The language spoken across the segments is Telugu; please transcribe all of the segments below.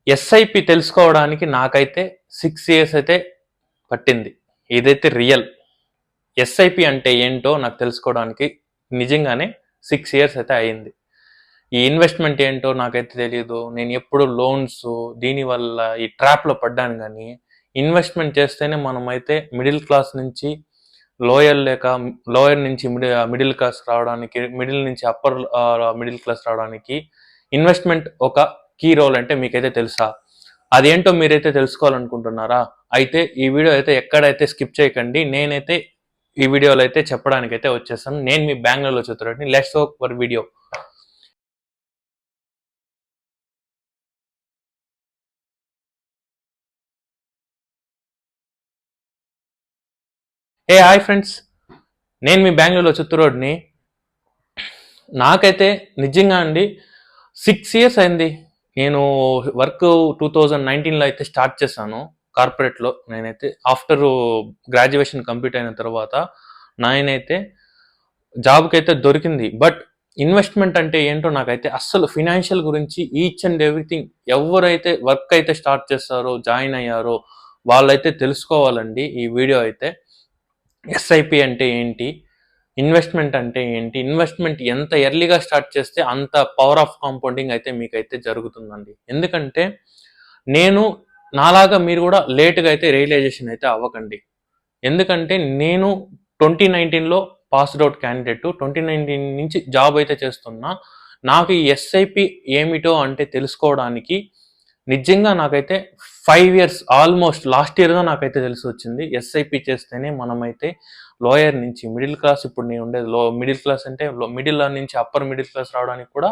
ఎస్ఐపి తెలుసుకోవడానికి నాకైతే 6 ఇయర్స్ అయితే పట్టింది. ఇదైతే రియల్. ఎస్ఐపి అంటే ఏంటో నాకు తెలుసుకోవడానికి నిజంగానే 6 ఇయర్స్ అయితే అయింది. ఈ ఇన్వెస్ట్మెంట్ ఏంటో నాకైతే తెలియదు. నేను ఎప్పుడు లోన్స్ దీనివల్ల ఈ ట్రాప్లో పడ్డాను. కానీ ఇన్వెస్ట్మెంట్ చేస్తేనే మనమైతే మిడిల్ క్లాస్ నుంచి లోయర్ నుంచి మిడిల్ క్లాస్ రావడానికి, మిడిల్ నుంచి అప్పర్ మిడిల్ క్లాస్ రావడానికి ఇన్వెస్ట్మెంట్ ఒక కీ రోల్ అంటే మీకైతే తెలుసా? అదేంటో మీరైతే తెలుసుకోవాలనుకుంటున్నారా? అయితే ఈ వీడియో అయితే ఎక్కడైతే స్కిప్ చేయకండి. నేనైతే ఈ వీడియోలో అయితే చెప్పడానికి అయితే వచ్చేసాను. నేను మీ బెంగళూరులో చూస్తున్నాను. Let's go for video. Hi friends, నేను మీ బెంగళూరులో చిత్తూరుని. నాకైతే నిజంగా అండి 6 ఇయర్స్ అయింది. నేను వర్క్ 2019లో అయితే స్టార్ట్ చేశాను కార్పొరేట్లో. నేనైతే ఆఫ్టర్ గ్రాడ్యుయేషన్ కంప్లీట్ అయిన తర్వాత నేనైతే జాబ్కి అయితే దొరికింది. బట్ ఇన్వెస్ట్మెంట్ అంటే ఏంటో నాకైతే అస్సలు ఫినాన్షియల్ గురించి ఈచ్ అండ్ ఎవ్రీథింగ్ ఎవరైతే వర్క్ అయితే స్టార్ట్ చేస్తారో, జాయిన్ అయ్యారో వాళ్ళైతే తెలుసుకోవాలండి ఈ వీడియో అయితే. ఎస్ఐపి అంటే ఏంటి, ఇన్వెస్ట్మెంట్ అంటే ఏంటి, ఇన్వెస్ట్మెంట్ ఎంత ఎర్లీగా స్టార్ట్ చేస్తే అంత పవర్ ఆఫ్ కాంపౌండింగ్ అయితే మీకైతే జరుగుతుందండి. ఎందుకంటే నాలాగా మీరు కూడా లేట్గా అయితే రియలైజేషన్ అయితే అవ్వకండి. ఎందుకంటే నేను 2019లో పాస్డ్ అవుట్ క్యాండిడేట్. 2019 నుంచి జాబ్ అయితే చేస్తున్నా. నాకు ఈ ఎస్ఐపి ఏమిటో అంటే తెలుసుకోవడానికి నిజంగా నాకైతే 5 ఇయర్స్, ఆల్మోస్ట్ లాస్ట్ ఇయర్గా నాకైతే తెలిసి వచ్చింది. ఎస్ఐపి చేస్తేనే మనమైతే లోయర్ నుంచి మిడిల్ క్లాస్, ఇప్పుడు నేను ఉండేది మిడిల్ క్లాస్ అంటే మిడిల్ నుంచి అప్పర్ మిడిల్ క్లాస్ రావడానికి కూడా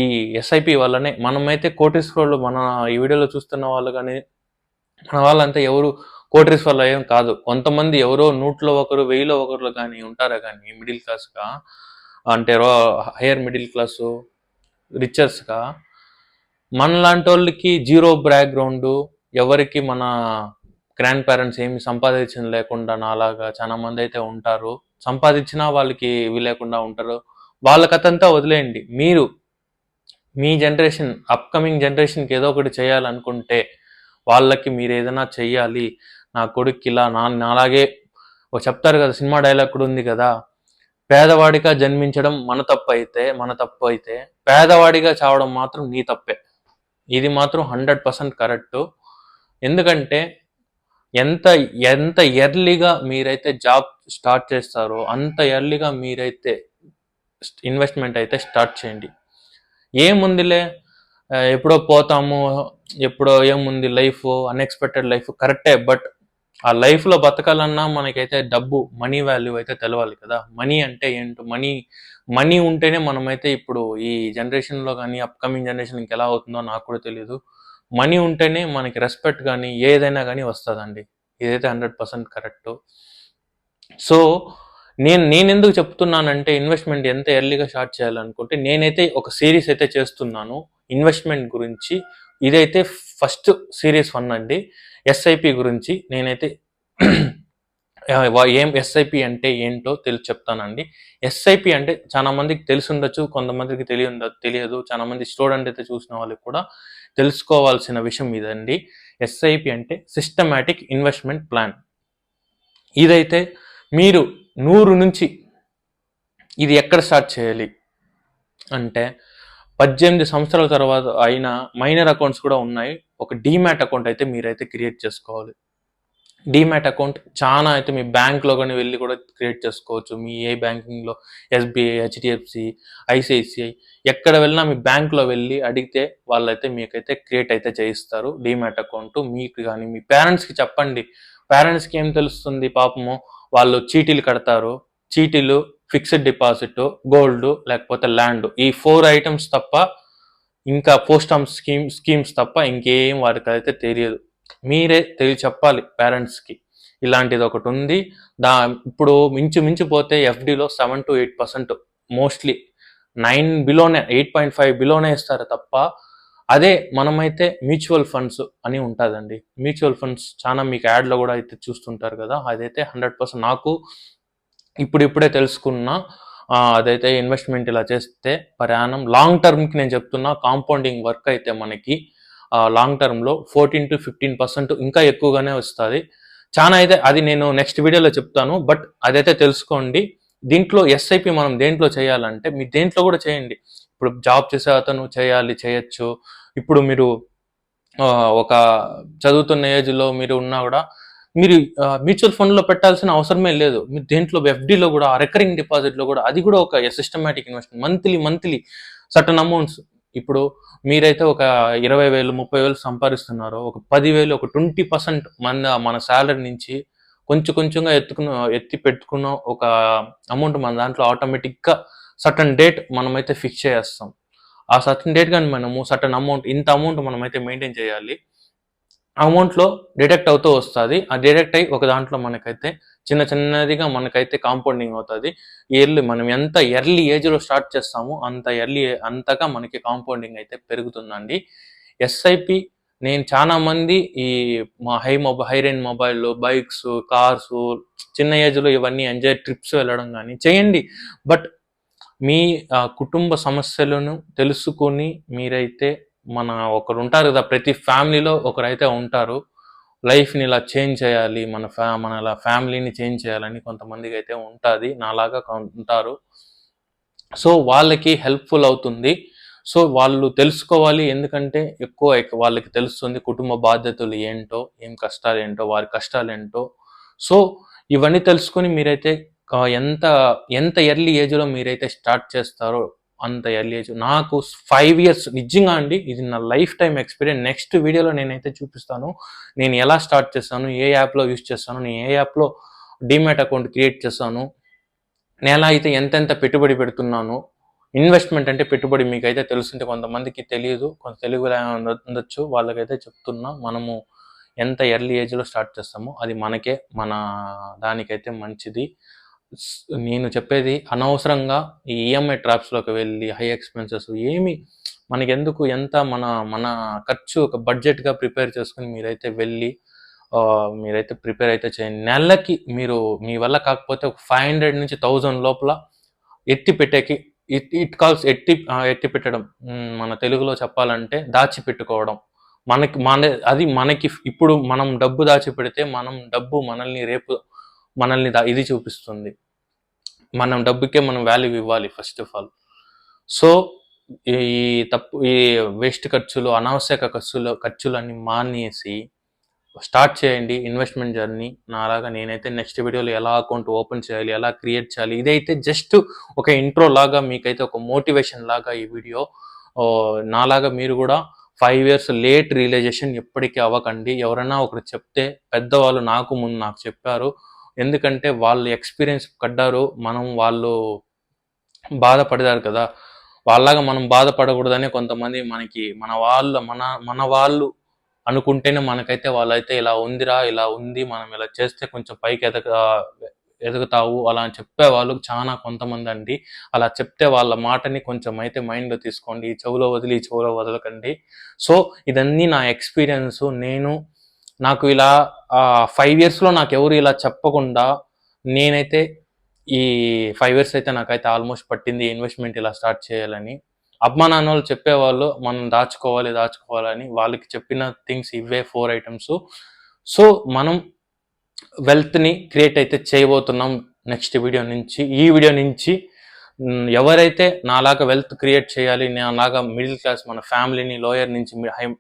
ఈ ఎస్ఐపి వల్లనే. మనమైతే కోటీశ్వరులు, మన ఈ వీడియోలో చూస్తున్న వాళ్ళు కానీ మన వాళ్ళంతా ఎవరు కోటీశ్వరులు ఏం కాదు. కొంతమంది ఎవరో 100లో ఒకరు, 1000లో ఒకరు కానీ ఉంటారా. కానీ మిడిల్ క్లాస్గా అంటే హయ్యర్ మిడిల్ క్లాసు రిచర్స్గా మనలాంటి వాళ్ళకి జీరో బ్యాక్గ్రౌండ్, ఎవరికి మన గ్రాండ్ పేరెంట్స్ ఏమి సంపాదించిన లేకుండా నాలాగా చాలా మంది అయితే ఉంటారు. సంపాదించినా వాళ్ళకి ఇవి లేకుండా ఉంటారు. వాళ్ళ కథంతా వదిలేయండి. మీరు మీ జనరేషన్, అప్కమింగ్ జనరేషన్కి ఏదో ఒకటి చేయాలనుకుంటే వాళ్ళకి మీరు ఏదైనా చెయ్యాలి. నా కొడుకు ఇలా నాలాగే చెప్తారు కదా, సినిమా డైలాగ్ కూడా ఉంది కదా, పేదవాడిగా జన్మించడం మన తప్పు అయితే పేదవాడిగా చావడం మాత్రం నీ తప్పే. ఇది మాత్రం 100% కరెక్ట్. ఎందుకంటే ఎంత ఎంత ఎర్లీగా మీరైతే జాబ్ స్టార్ట్ చేస్తారో అంత ఎర్లీగా మీరైతే ఇన్వెస్ట్మెంట్ అయితే స్టార్ట్ చేయండి. ఏముందిలే, ఎప్పుడో పోతాము, ఎప్పుడో ఏముంది లైఫ్, అన్ఎక్స్పెక్టెడ్ లైఫ్ కరెక్టే. బట్ ఆ లైఫ్లో బతకాలన్నా మనకైతే డబ్బు, మనీ వాల్యూ అయితే తెలవాలి కదా. మనీ అంటే ఏంటో, మనీ ఉంటేనే మనమైతే ఇప్పుడు ఈ జనరేషన్లో కానీ అప్కమింగ్ జనరేషన్ ఇంకెలా అవుతుందో నాకు కూడా తెలియదు. మనీ ఉంటేనే మనకి రెస్పెక్ట్ కానీ ఏదైనా కానీ వస్తుందండి. ఇదైతే 100% కరెక్ట్. సో నేను ఎందుకు చెప్తున్నానంటే ఇన్వెస్ట్మెంట్ ఎంత ఎర్లీగా స్టార్ట్ చేయాలనుకుంటే, నేనైతే ఒక సిరీస్ అయితే చేస్తున్నాను ఇన్వెస్ట్మెంట్ గురించి. ఇదైతే ఫస్ట్ సిరీస్ 1 అండి, ఎస్ఐపి గురించి. నేనైతే ఏం ఎస్ఐపి అంటే ఏంటో చెప్తానండి. ఎస్ఐపి అంటే చాలా మందికి తెలిసి ఉండొచ్చు, కొంతమందికి తెలియదు. చాలా మంది స్టూడెంట్ అయితే చూసిన వాళ్ళకి కూడా తెలుసుకోవాల్సిన విషయం ఇదండి. ఎస్ఐపి అంటే సిస్టమాటిక్ ఇన్వెస్ట్మెంట్ ప్లాన్. ఇదైతే మీరు 100 నుంచి ఇది ఎక్కడ స్టార్ట్ చేయాలి అంటే, 18 సంవత్సరాల తర్వాత అయినా మైనర్ అకౌంట్స్ కూడా ఉన్నాయి. ఒక డీమ్యాట్ అకౌంట్ అయితే మీరైతే క్రియేట్ చేసుకోవాలి. డీమ్యాట్ అకౌంట్ చాలా అయితే మీ బ్యాంక్లో కానీ వెళ్ళి కూడా క్రియేట్ చేసుకోవచ్చు. మీ ఏ బ్యాంకింగ్లో, ఎస్బీఐ, హెచ్డిఎఫ్సి, ఐసిఐసిఐ, ఎక్కడ వెళ్ళినా మీ బ్యాంక్లో వెళ్ళి అడిగితే వాళ్ళైతే మీకైతే క్రియేట్ అయితే చేయిస్తారు డీమ్యాట్ అకౌంట్. మీకు కానీ మీ పేరెంట్స్కి చెప్పండి. పేరెంట్స్కి ఏం తెలుస్తుంది పాపము, వాళ్ళు చీటీలు కడతారు. చీటీలు, ఫిక్స్డ్ డిపాజిట్, గోల్డ్, లేకపోతే ల్యాండ్, ఈ 4 ఐటమ్స్ తప్ప, ఇంకా పోస్ట్ ఆఫ్ స్కీమ్స్ తప్ప ఇంకేం వారికి అయితే తెలియదు. మీరే చెప్పాలి పేరెంట్స్కి, ఇలాంటిది ఒకటి ఉంది. ఇప్పుడు మించిపోతే ఎఫ్డిలో 7 to 8%, మోస్ట్లీ 9 బిలోనే, 8.5 బిలోనే ఇస్తారు తప్ప. అదే మనమైతే మ్యూచువల్ ఫండ్స్ అని ఉంటుందండి. మ్యూచువల్ ఫండ్స్ చాలా మీకు యాడ్లో కూడా అయితే చూస్తుంటారు కదా, అదైతే 100% నాకు ఇప్పుడిప్పుడే తెలుసుకున్నా. అదైతే ఇన్వెస్ట్మెంట్ ఇలా చేస్తే ప్రయాణం లాంగ్ టర్మ్కి నేను చెప్తున్నా, కాంపౌండింగ్ వర్క్ అయితే మనకి లాంగ్ టర్మ్లో 14-15% ఇంకా ఎక్కువగానే వస్తుంది. చాలా అయితే అది నేను నెక్స్ట్ వీడియోలో చెప్తాను. బట్ అదైతే తెలుసుకోండి. దీంట్లో ఎస్ఐపి మనం దేంట్లో చేయాలంటే మీరు దేంట్లో కూడా చేయండి. ఇప్పుడు జాబ్ చేసే అతను చేయొచ్చు. ఇప్పుడు మీరు ఒక చదువుతున్న ఏజ్లో మీరు ఉన్నా కూడా మీరు మ్యూచువల్ ఫండ్లో పెట్టాల్సిన అవసరమే లేదు. మీరు దేంట్లో ఎఫ్డీలో కూడా రికరింగ్ డిపాజిట్లో కూడా అది కూడా ఒక systematic investment. Monthly certain amounts. ఇప్పుడు మీరైతే ఒక 20,000 30,000 సంపాదిస్తున్నారు. ఒక 10,000 ఒక 20% మన శాలరీ నుంచి కొంచెంగా ఎత్తి పెట్టుకున్న ఒక అమౌంట్ మన దాంట్లో ఆటోమేటిక్గా సర్టన్ డేట్ మనమైతే ఫిక్స్ చేస్తాం. ఆ సర్టన్ డేట్ కానీ మనము సర్టన్ అమౌంట్ ఇంత అమౌంట్ మనమైతే మెయింటైన్ చేయాలి. అమౌంట్లో డిడక్ట్ అవుతూ వస్తుంది. ఆ డిడక్ట్ అయ్యి ఒక దాంట్లో మనకైతే చిన్నదిగా మనకైతే కాంపౌండింగ్ అవుతుంది. మనం ఎంత ఎర్లీ ఏజ్లో స్టార్ట్ చేస్తామో అంతగా మనకి కాంపౌండింగ్ అయితే పెరుగుతుందండి. ఎస్ఐపి నేను చాలా మంది ఈ high range mobile, bikes, cars చిన్న ఏజ్లో ఇవన్నీ ఎంజాయ్ ట్రిప్స్ వెళ్ళడం కానీ చేయండి. బట్ మీ కుటుంబ సమస్యలను తెలుసుకొని మీరైతే ఒకరు ఉంటారు కదా, ప్రతి ఫ్యామిలీలో ఒకరైతే ఉంటారు. లైఫ్ని ఇలా చేంజ్ చేయాలి, మన ఇలా ఫ్యామిలీని చేంజ్ చేయాలని కొంతమందికి అయితే ఉంటుంది. నాలాగా ఉంటారు. సో వాళ్ళకి హెల్ప్ఫుల్ అవుతుంది. సో వాళ్ళు తెలుసుకోవాలి. ఎందుకంటే ఎక్కువ వాళ్ళకి తెలుస్తుంది కుటుంబ బాధ్యతలు ఏంటో, ఏం కష్టాలు ఏంటో, వారి కష్టాలు ఏంటో. సో ఇవన్నీ తెలుసుకొని మీరైతే ఎంత ఎర్లీ ఏజ్లో మీరైతే స్టార్ట్ చేస్తారో అంత ఎర్లీ ఏజ్. నాకు 5 years నిజంగా అండి, ఇది నా లైఫ్ టైం ఎక్స్పీరియన్స్. నెక్స్ట్ వీడియోలో నేనైతే చూపిస్తాను నేను ఎలా స్టార్ట్ చేస్తాను, ఏ యాప్లో యూజ్ చేస్తాను, నేను ఏ యాప్లో డీమ్యాట్ అకౌంట్ క్రియేట్ చేస్తాను, నేను ఎలా అయితే ఎంత పెట్టుబడి పెడుతున్నాను. ఇన్వెస్ట్మెంట్ అంటే పెట్టుబడి మీకైతే తెలుస్తుంటే కొంతమందికి తెలియదు, కొంత తెలుగులో ఉండొచ్చు, వాళ్ళకైతే చెప్తున్నా. మనము ఎంత ఎర్లీ ఏజ్లో స్టార్ట్ చేస్తామో అది మన దానికైతే మంచిది. నేను చెప్పేది అనవసరంగా ఈ ఈఎంఐ ట్రాప్స్లోకి వెళ్ళి హై ఎక్స్పెన్సెస్ మనకెందుకు, ఎంత మన ఖర్చు ఒక బడ్జెట్గా ప్రిపేర్ చేసుకుని మీరైతే వెళ్ళి మీరైతే ప్రిపేర్ అయితే చేయండి. నెలకి మీరు మీ వల్ల కాకపోతే ఒక 500 నుంచి 1000 లోపల ఎత్తి పెట్టడం, మన తెలుగులో చెప్పాలంటే దాచిపెట్టుకోవడం. మనకి ఇప్పుడు మనం డబ్బు దాచిపెడితే డబ్బు మనల్ని ఇది చూపిస్తుంది. మనం డబ్బుకే మనం వాల్యూ ఇవ్వాలి ఫస్ట్ ఆఫ్ ఆల్. సో ఈ వేస్ట్ ఖర్చులు, అనవసర ఖర్చులన్నీ మానేసి స్టార్ట్ చేయండి ఇన్వెస్ట్మెంట్ జర్నీ. నాలాగా నేనైతే నెక్స్ట్ వీడియోలో ఎలా అకౌంట్ ఓపెన్ చేయాలి, ఎలా క్రియేట్ చేయాలి, ఇదైతే జస్ట్ ఒక ఇంట్రో లాగా, మీకైతే ఒక మోటివేషన్ లాగా ఈ వీడియో. నాలాగా మీరు కూడా 5 years లేట్ రియలైజేషన్ ఎప్పటికీ అవ్వకండి. ఎవరైనా ఒకరు చెప్తే, పెద్దవాళ్ళు నాకు చెప్పారు, ఎందుకంటే వాళ్ళు ఎక్స్పీరియన్స్ పడ్డారు, వాళ్ళు బాధపడతారు కదా, వాళ్ళలాగా మనం బాధపడకూడదని కొంతమంది మన వాళ్ళు అనుకుంటేనే మనకైతే వాళ్ళైతే ఇలా ఉంది, మనం ఇలా చేస్తే కొంచెం పైకి ఎదుగుతావు అలా అని చెప్పేవాళ్ళు చాలా కొంతమంది అండి. అలా చెప్తే వాళ్ళ మాటని కొంచెం అయితే మైండ్లో తీసుకోండి, చెవులో వదలకండి. సో ఇదన్నీ నా ఎక్స్పీరియన్స్. నాకు ఇలా 5 yearsలో నాకు ఎవరు ఇలా చెప్పకుండా నేనైతే ఈ 5 years అయితే నాకైతే ఆల్మోస్ట్ పట్టింది ఇన్వెస్ట్మెంట్ ఇలా స్టార్ట్ చేయాలని. అమ్మా నాన్న వాళ్ళు చెప్పేవాళ్ళు మనం దాచుకోవాలని, వాళ్ళకి చెప్పిన థింగ్స్ ఇవే 4 items. సో మనం వెల్త్ని క్రియేట్ అయితే చేయబోతున్నాం నెక్స్ట్ వీడియో నుంచి. ఈ వీడియో నుంచి ఎవరైతే నాలాగా వెల్త్ క్రియేట్ చేయాలి, నాలాగా మిడిల్ క్లాస్ మన ఫ్యామిలీని లోయర్ నుంచి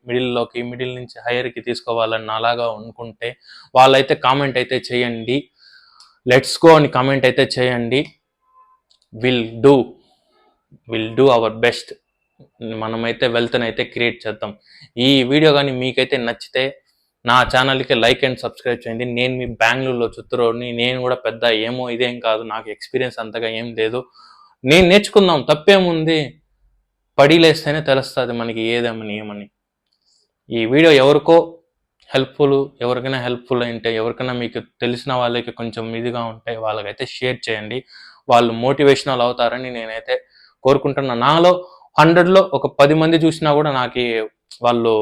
మిడిల్ నుంచి హైయర్కి తీసుకోవాలని నాలాగా అనుకుంటే వాళ్ళైతే కామెంట్ అయితే చేయండి. లెట్స్ గో అని కామెంట్ అయితే చేయండి. Will do our best. మనమైతే వెల్త్ని అయితే క్రియేట్ చేద్దాం. ఈ వీడియో కానీ మీకైతే నచ్చితే నా ఛానల్కి లైక్ అండ్ సబ్స్క్రైబ్ చేయండి. నేను మీ బెంగళూరులో చిత్తూరుని, నేను కూడా పెద్ద ఇదేం కాదు, నాకు ఎక్స్పీరియన్స్ అంతగా ఏం లేదు. నేను నేర్చుకుందాం, తప్పేముంది, పడిలేస్తేనే తెలుస్తుంది మనకి ఏమని. ఈ వీడియో ఎవరికైనా హెల్ప్ఫుల్ అంటే, ఎవరికైనా మీకు తెలిసిన వాళ్ళకి కొంచెం ఇదిగా ఉంటే వాళ్ళకైతే షేర్ చేయండి. వాళ్ళు మోటివేషనల్ అవుతారని నేనైతే కోరుకుంటున్నా. నాలో 100లో ఒక 10 మంది చూసినా కూడా వాళ్ళు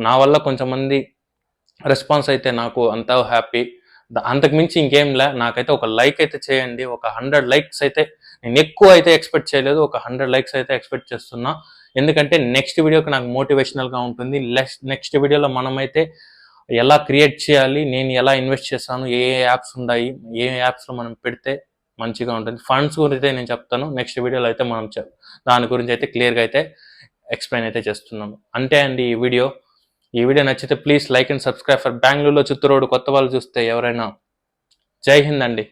నా వల్ల కొంచెం మంది రెస్పాన్స్ అయితే నాకు అంతా హ్యాపీ. అంతకుమించి ఇంకేం నాకైతే ఒక లైక్ అయితే చేయండి. ఒక 100 likes అయితే, నేను ఎక్కువ అయితే ఎక్స్పెక్ట్ చేయలేదు, ఒక 100 likes అయితే ఎక్స్పెక్ట్ చేస్తున్నా. ఎందుకంటే నెక్స్ట్ వీడియోకి నాకు మోటివేషనల్గా ఉంటుంది. నెక్స్ట్ వీడియోలో మనమైతే ఎలా క్రియేట్ చేయాలి, నేను ఎలా ఇన్వెస్ట్ చేస్తాను, ఏ ఏ యాప్స్ ఉన్నాయి, ఏ యాప్స్లో మనం పెడితే మంచిగా ఉంటుంది, ఫండ్స్ గురించి అయితే నేను చెప్తాను. నెక్స్ట్ వీడియోలో అయితే మనం దాని గురించి అయితే క్లియర్గా అయితే ఎక్స్ప్లెయిన్ అయితే చేస్తున్నాము. అంతే అండి ఈ వీడియో. ఈ వీడియో నచ్చితే please like and subscribe for బెంగళూరులో చిత్తూరు రోడ్ కొత్త వాళ్ళు చూస్తే ఎవరైనా. జై హింద్ అండి.